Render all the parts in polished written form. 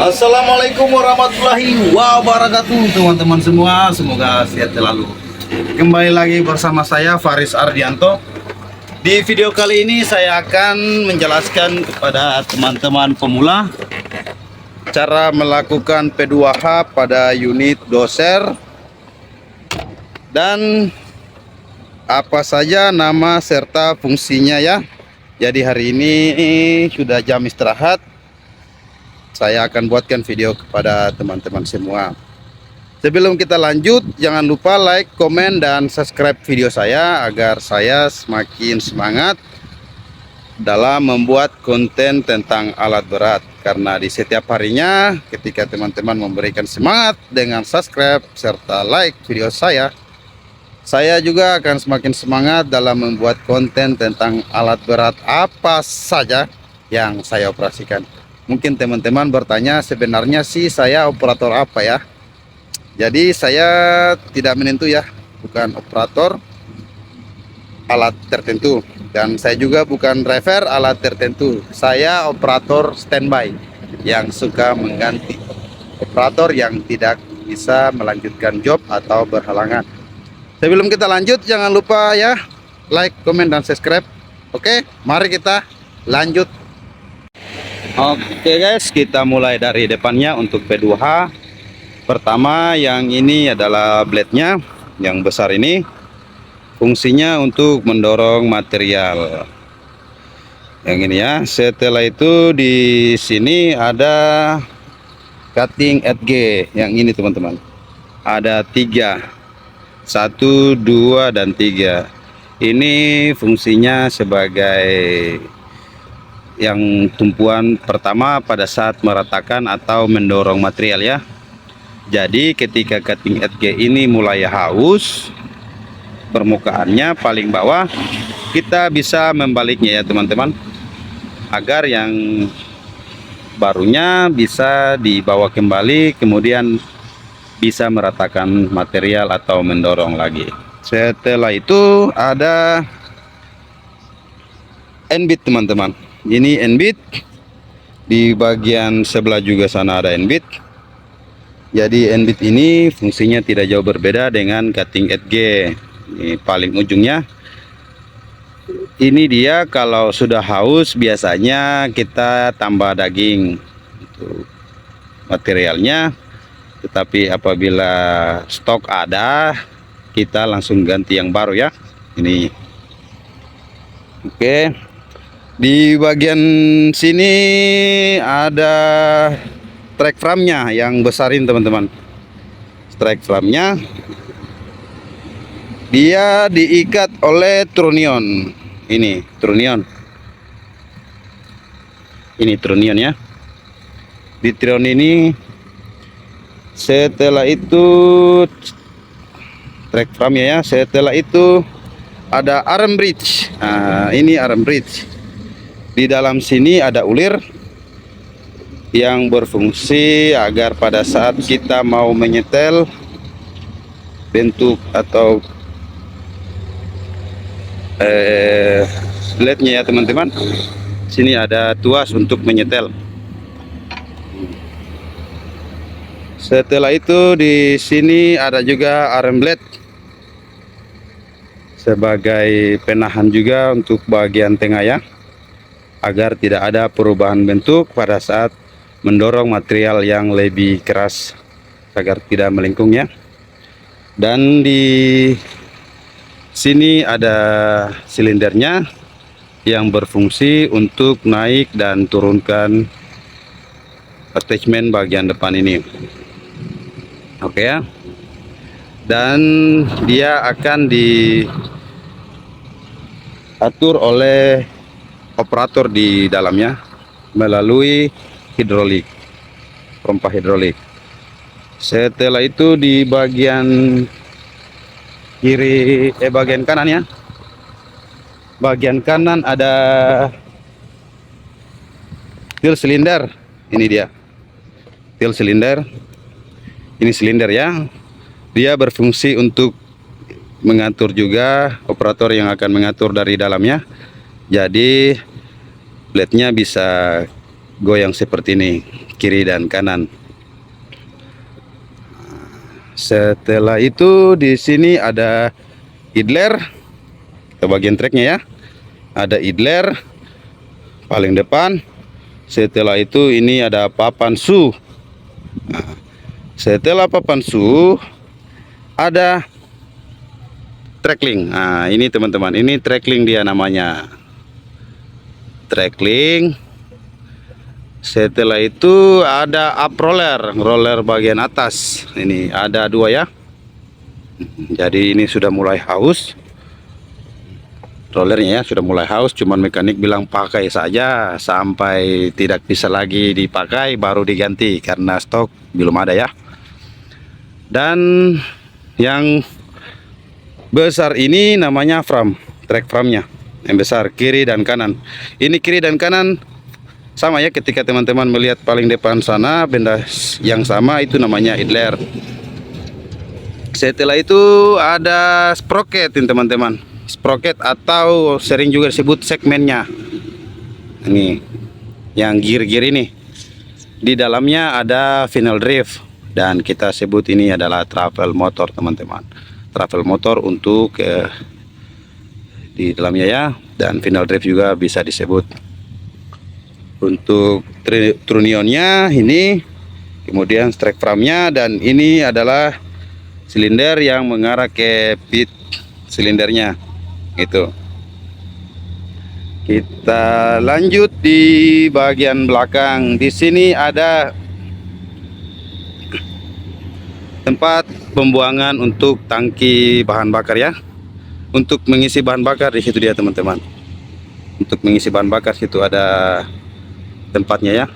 Assalamualaikum warahmatullahi wabarakatuh teman-teman semua, semoga sehat selalu. Kembali lagi bersama saya Faris Ardianto. Di video kali ini saya akan menjelaskan kepada teman-teman pemula cara melakukan P2H pada unit doser dan apa saja nama serta fungsinya ya. Jadi hari ini sudah jam istirahat, saya akan buatkan video kepada teman-teman semua. Sebelum kita lanjut, jangan lupa like, komen, dan subscribe video saya agar saya semakin semangat dalam membuat konten tentang alat berat. Karena di setiap harinya ketika teman-teman memberikan semangat dengan subscribe serta like video saya juga akan semakin semangat dalam membuat konten tentang alat berat apa saja yang saya operasikan. Mungkin teman-teman bertanya, sebenarnya sih saya operator apa ya? Jadi saya tidak menentu ya, bukan operator alat tertentu, dan saya juga bukan driver alat tertentu. Saya operator standby yang suka mengganti operator yang tidak bisa melanjutkan job atau berhalangan. Sebelum kita lanjut, jangan lupa ya like, komen, dan subscribe. Oke, mari kita lanjut. Oke guys, kita mulai dari depannya untuk P2H. Pertama, yang ini adalah blade-nya yang besar ini. Fungsinya untuk mendorong material. Yang ini ya. Setelah itu di sini ada cutting edge. Yang ini teman-teman. Ada 3. 1, 2, dan 3. Ini fungsinya sebagai yang tumpuan pertama pada saat meratakan atau mendorong material ya. Jadi ketika cutting edge ini mulai haus, permukaannya paling bawah, kita bisa membaliknya ya teman-teman, agar yang barunya bisa dibawa kembali, kemudian bisa meratakan material atau mendorong lagi. Setelah itu ada end bit teman-teman. Ini end bit. Di bagian sebelah juga sana ada end bit. Jadi end bit ini fungsinya tidak jauh berbeda dengan cutting edge. Ini paling ujungnya. Ini dia kalau sudah haus biasanya kita tambah daging untuk materialnya. Tetapi apabila stok ada, kita langsung ganti yang baru ya. Ini. Oke. Di bagian sini ada track frame-nya yang besarin teman-teman. Track frame-nya dia diikat oleh trunnion. Ini trunnion. Ini trunnion ya. Di trunnion ini, setelah itu track frame ya. Setelah itu ada arm bridge. Nah, ini arm bridge. Di dalam sini ada ulir yang berfungsi agar pada saat kita mau menyetel bentuk atau blade-nya ya teman-teman. Sini ada tuas untuk menyetel. Setelah itu di sini ada juga arm blade sebagai penahan juga untuk bagian tengah ya, agar tidak ada perubahan bentuk pada saat mendorong material yang lebih keras agar tidak melengkung ya. Dan di sini ada silindernya yang berfungsi untuk naik dan turunkan attachment bagian depan ini. Oke ya. Dan dia akan diatur oleh operator di dalamnya melalui hidrolik, pompa hidrolik. Setelah itu di bagian kiri, bagian kanan ya. Bagian kanan ada til silinder. Ini dia. Til silinder. Ini silinder ya. Dia berfungsi untuk mengatur juga, operator yang akan mengatur dari dalamnya. Jadi blade-nya bisa goyang seperti ini. kiri dan kanan. Setelah itu di sini ada idler, ke bagian treknya ya. Ada idler paling depan. Setelah itu ini ada papan su. Nah, setelah papan su ada trackling. Nah, ini teman-teman, ini trackling dia namanya. Trackling. Setelah itu ada up roller, roller bagian atas. Ini ada dua ya. Jadi ini sudah mulai haus. Rollernya ya sudah mulai haus, cuman mekanik bilang pakai saja sampai tidak bisa lagi dipakai baru diganti karena stok belum ada ya. Dan yang besar ini namanya frame, track frame-nya yang besar kiri dan kanan. Ini kiri dan kanan sama ya, ketika teman-teman melihat paling depan sana benda yang sama itu namanya idler. Setelah itu ada sprocket teman-teman, sprocket atau sering juga disebut segmennya. Ini yang gear-gear ini, di dalamnya ada final drive dan kita sebut ini adalah travel motor teman-teman. Travel motor untuk di dalamnya ya, dan final drive juga bisa disebut. Untuk trunionnya ini, kemudian strike frame-nya, dan ini adalah silinder yang mengarah ke pit silindernya itu. Kita lanjut di bagian belakang. Di sini ada tempat pembuangan untuk tangki bahan bakar ya. Untuk mengisi bahan bakar di situ dia teman-teman. Untuk mengisi bahan bakar situ ada tempatnya ya.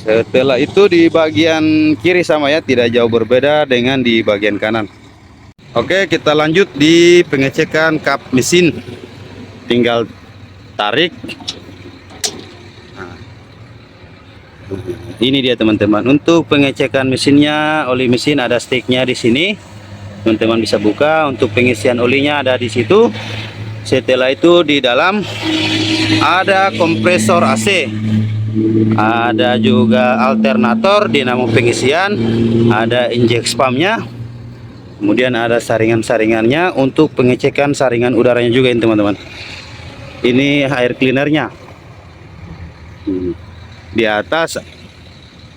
Setelah itu di bagian kiri sama ya, tidak jauh berbeda dengan di bagian kanan. Oke, kita lanjut di pengecekan kap mesin. Tinggal tarik. Nah, ini dia teman-teman. Untuk pengecekan mesinnya, oli mesin ada sticknya di sini. Teman-teman bisa buka. Untuk pengisian olinya ada di situ. Setelah itu di dalam ada kompresor AC. Ada juga alternator dinamo pengisian, ada injek pumpnya, kemudian ada saringan-saringannya untuk pengecekan saringan udaranya juga ini teman-teman. Ini air cleanernya di atas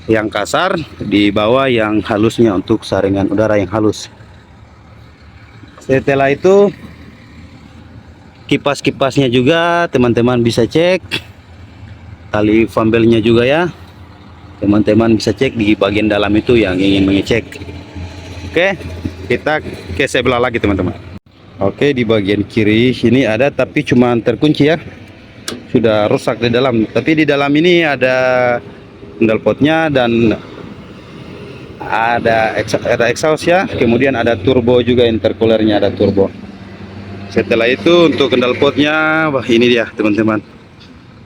yang kasar, di bawah yang halusnya untuk saringan udara yang halus. Setelah itu kipas-kipasnya juga teman-teman bisa cek. Tali fambelnya juga ya, teman-teman bisa cek di bagian dalam itu yang ingin mengecek. Oke, kita ke sebelah lagi teman-teman. Oke, di bagian kiri sini ada, tapi cuma terkunci ya, sudah rusak di dalam. Tapi di dalam ini ada knalpotnya dan ada exhaust ya, kemudian ada turbo juga, intercoolernya ada turbo. Setelah itu untuk knalpotnya, wah ini dia teman-teman,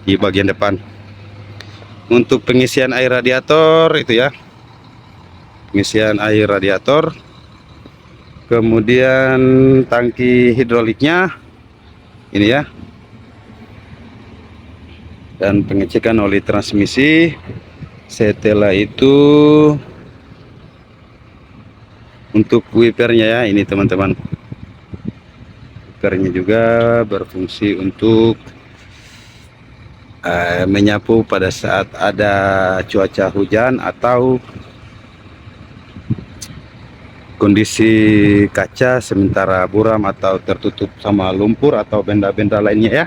di bagian depan. Untuk pengisian air radiator itu ya, pengisian air radiator, kemudian tangki hidroliknya ini ya, dan pengecekan oli transmisi. Setelah itu untuk wipernya ya, ini teman-teman, wipernya juga berfungsi untuk menyapu pada saat ada cuaca hujan atau kondisi kaca sementara buram atau tertutup sama lumpur atau benda-benda lainnya ya.